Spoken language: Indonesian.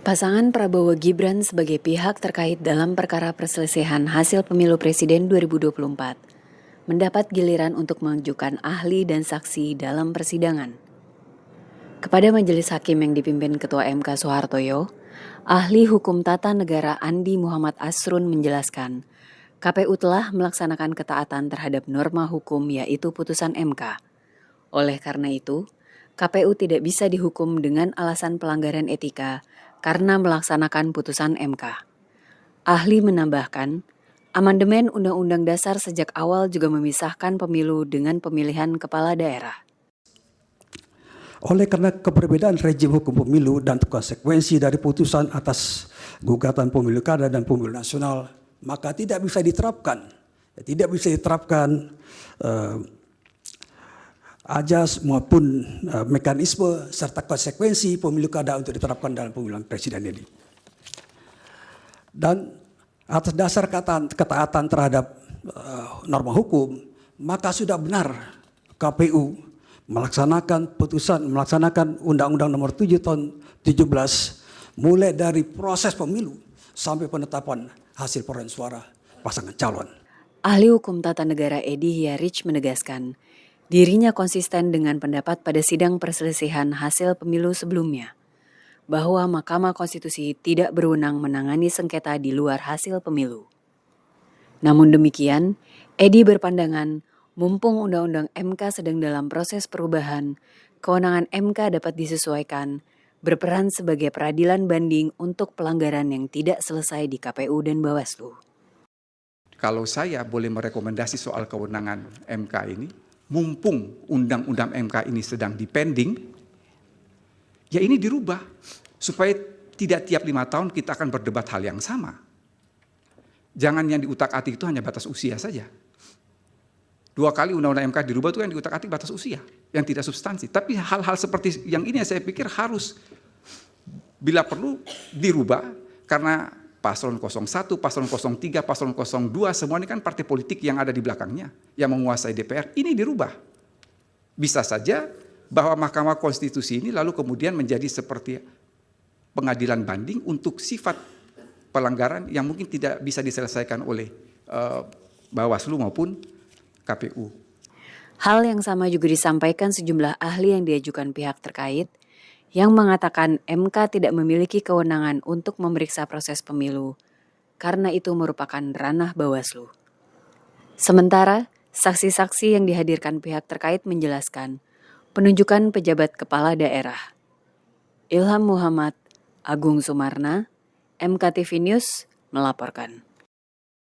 Pasangan Prabowo Gibran sebagai pihak terkait dalam perkara perselisihan hasil pemilu presiden 2024 mendapat giliran untuk mengajukan ahli dan saksi dalam persidangan. Kepada majelis hakim yang dipimpin Ketua MK Soehartoyo, ahli hukum tata negara Andi Muhammad Asrun menjelaskan, KPU telah melaksanakan ketaatan terhadap norma hukum yaitu putusan MK. Oleh karena itu, KPU tidak bisa dihukum dengan alasan pelanggaran etika karena melaksanakan putusan MK. Ahli menambahkan, amandemen Undang-Undang Dasar sejak awal juga memisahkan pemilu dengan pemilihan kepala daerah. Oleh karena keberbedaan rejim hukum pemilu dan konsekuensi dari putusan atas gugatan pemilu kada dan pemilu nasional, maka tidak bisa diterapkan ajas maupun mekanisme serta konsekuensi pemilu kada untuk diterapkan dalam pemilihan presiden ini. Dan atas dasar ketaatan terhadap norma hukum, maka sudah benar KPU melaksanakan Undang-Undang Nomor 7 Tahun 17 mulai dari proses pemilu sampai penetapan hasil perolehan suara pasangan calon. Ahli hukum tata negara Edi Hiarich menegaskan, dirinya konsisten dengan pendapat pada sidang perselisihan hasil pemilu sebelumnya, bahwa Mahkamah Konstitusi tidak berwenang menangani sengketa di luar hasil pemilu. Namun demikian, Edi berpandangan, mumpung Undang-Undang MK sedang dalam proses perubahan, kewenangan MK dapat disesuaikan, berperan sebagai peradilan banding untuk pelanggaran yang tidak selesai di KPU dan Bawaslu. Kalau saya boleh merekomendasi soal kewenangan MK ini, mumpung Undang-Undang MK ini sedang dipending, ya ini dirubah supaya tidak tiap 5 tahun kita akan berdebat hal yang sama. Jangan yang diutak-atik itu hanya batas usia saja. 2 kali Undang-Undang MK dirubah itu yang diutak-atik batas usia, yang tidak substansi. Tapi hal-hal seperti yang ini saya pikir harus bila perlu dirubah karena paslon 01, paslon 03, paslon 02 semua ini kan partai politik yang ada di belakangnya yang menguasai DPR. Ini dirubah. Bisa saja bahwa Mahkamah Konstitusi ini lalu kemudian menjadi seperti pengadilan banding untuk sifat pelanggaran yang mungkin tidak bisa diselesaikan oleh Bawaslu maupun KPU. Hal yang sama juga disampaikan sejumlah ahli yang diajukan pihak terkait yang mengatakan MK tidak memiliki kewenangan untuk memeriksa proses pemilu karena itu merupakan ranah Bawaslu. Sementara, saksi-saksi yang dihadirkan pihak terkait menjelaskan penunjukan pejabat kepala daerah. Ilham Muhammad, Agung Sumarna, MKTV News melaporkan.